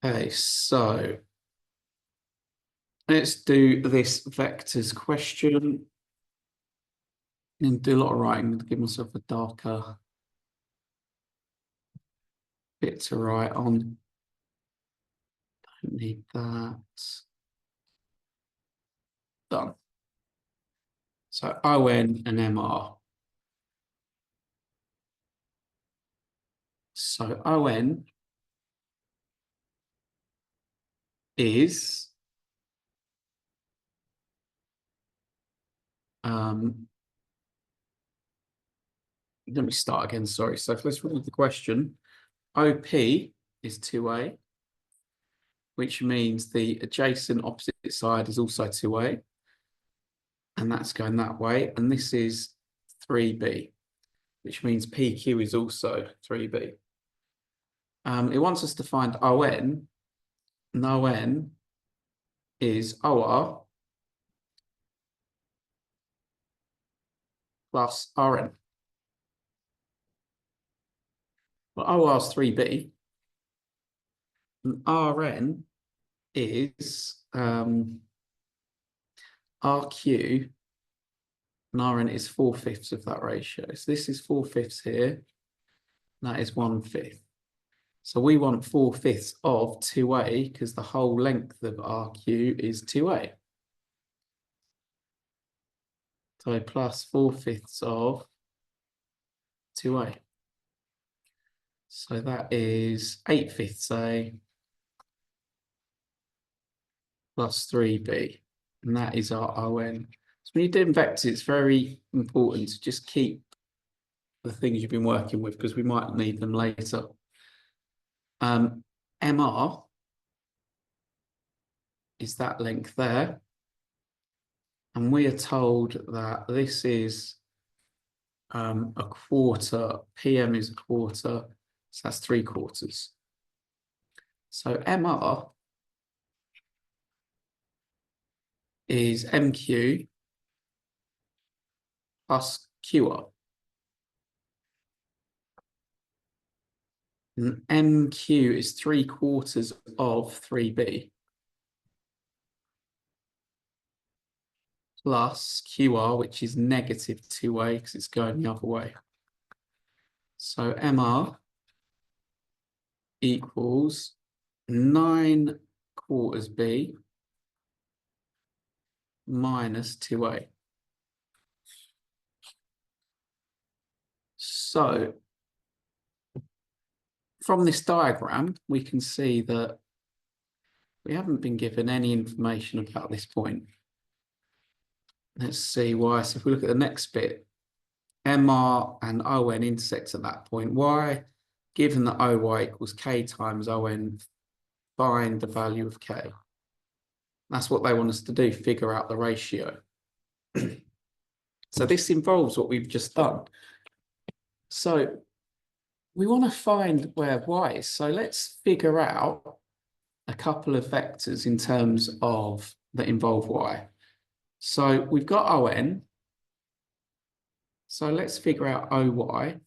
Okay, so let's do this vectors question and do a lot of writing. I'm going to give myself a darker bit to write on. Don't need that. Done. So ON and MR. So ON is let me start again, sorry. So let's read the question. OP is 2A, which means the adjacent opposite side is also 2A, and that's going that way. And this is 3B, which means PQ is also 3B. It wants us to find ON, and ON is OR plus RN. Well, OR is 3B, and RN is RQ, and RN is 4/5 of that ratio. So this is 4/5 here, and that is 1/5. So we want 4/5 of 2A because the whole length of RQ is 2A. So plus 4/5 of 2A. So that is 8/5 A plus 3B. And that is our ON. So when you're doing vectors, it's very important to just keep the things you've been working with because we might need them later. MR is that length there. And we are told that this is a quarter, PM is a quarter, so that's 3/4. So MR is MQ plus QR. And MQ is 3/4 of 3B plus QR, which is negative 2A because it's going the other way. So MR equals 9/4 B minus 2A. So from this diagram, we can see that we haven't been given any information about this point. Let's see why. So if we look at the next bit, MR and ON intersect at that point. Why? Given that OY equals K times ON, find the value of K. That's what they want us to do, figure out the ratio. So this involves what we've just done. So we want to find where Y is. So let's figure out a couple of vectors in terms of that involve Y. So we've got ON. So let's figure out OY.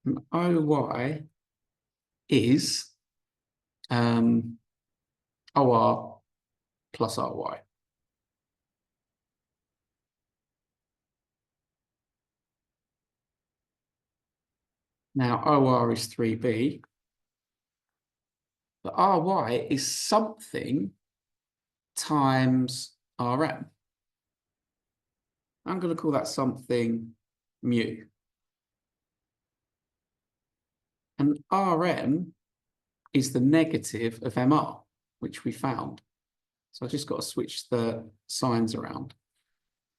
And OY is OR plus RY. Now OR is 3B, but RY is something times RM. I'm going to call that something mu. And RM is the negative of MR, which we found. So I just got to switch the signs around.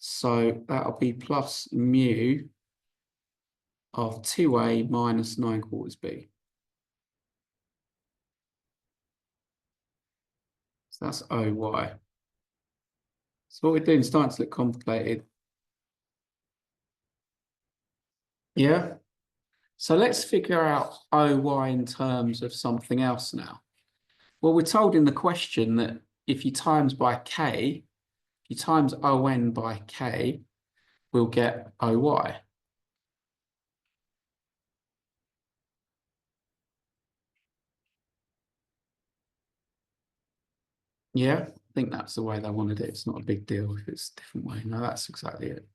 So that'll be plus mu of 2A minus 9/4 B. So that's OY. So what we're doing is starting to look complicated. Yeah. So let's figure out OY in terms of something else now. Well, we're told in the question that if you times by K, if you times ON by K, we'll get OY. Yeah, I think that's the way they wanted it. It's not a big deal if it's a different way. No, that's exactly it.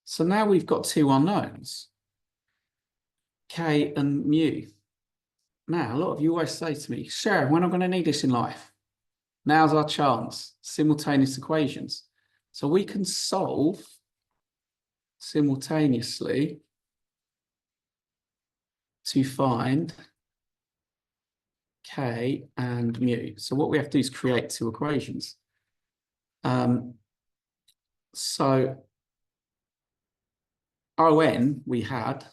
So now we've got two unknowns, K and mu. Now, a lot of you always say to me, Sharon, when am I going to need this in life? Now's our chance. Simultaneous equations. So we can solve simultaneously to find K and mu. So what we have to do is create two equations. So ON we had,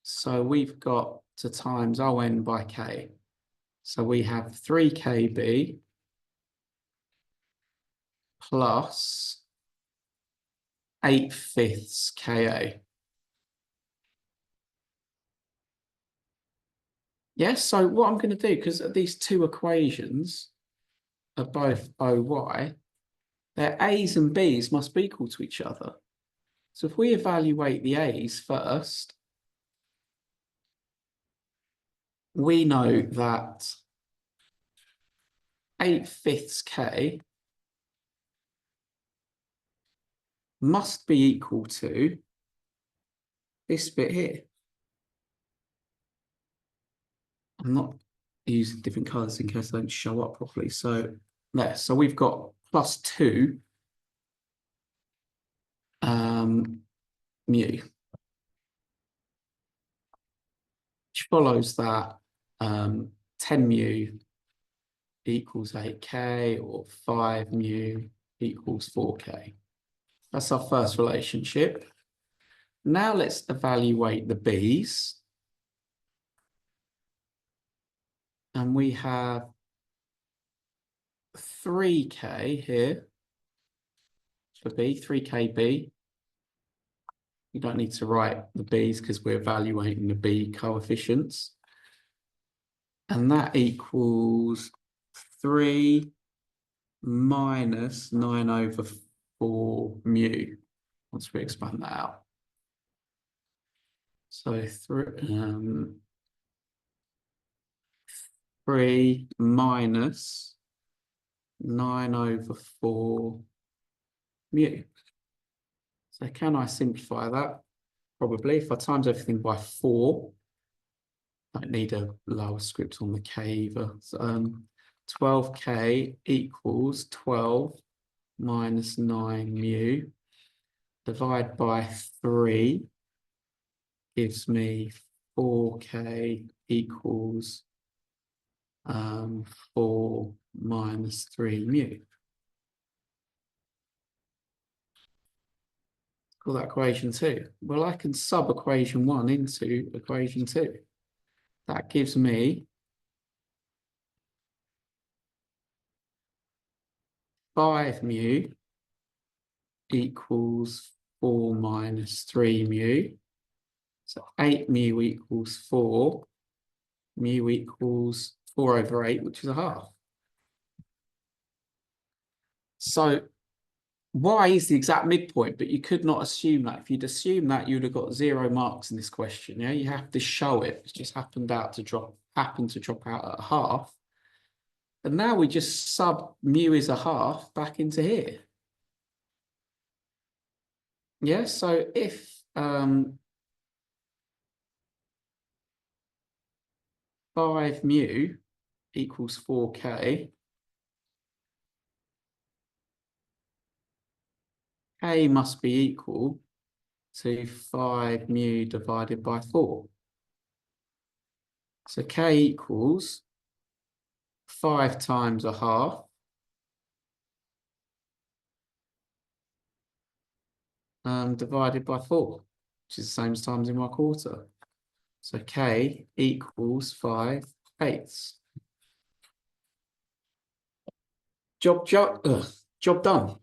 so we've got to times ON by K. So we have 3KB plus 8/5 Ka. Yes, so what I'm going to do, because these two equations are both OY, their A's and B's must be equal to each other. So if we evaluate the A's first, we know that 8/5 K must be equal to this bit here. I'm not using different colours in case they don't show up properly. So there, so we've got plus 2 mu, which follows that 10 mu equals 8K or 5 mu equals 4K. That's our first relationship. Now let's evaluate the B's. And we have 3K here for B, 3KB. You don't need to write the B's because we're evaluating the B coefficients. And that equals 3 minus 9/4 mu, once we expand that out. So 3 minus 9/4 mu. So can I simplify that? Probably. If I times everything by 4, I don't need a lower script on the K either. So, 12K equals 12 minus 9 mu. Divide by 3 gives me 4K equals 4 minus 3 mu. Call that equation 2. Well, I can sub equation 1 into equation 2. That gives me 5 mu equals 4 minus 3 mu. So 8 mu equals 4. Mu equals 4/8, which is a half. So y is the exact midpoint, but you could not assume that. If you'd assumed that, you'd have got 0 marks in this question. Yeah, you have to show it. It just happened to drop out at a half. And now we just sub mu is a half back into here. Yeah, so if 5 mu equals 4K, K must be equal to 5 mu divided by 4. So K equals 5 times a half divided by 4, which is the same as times in my quarter. So K equals 5/8. Job done.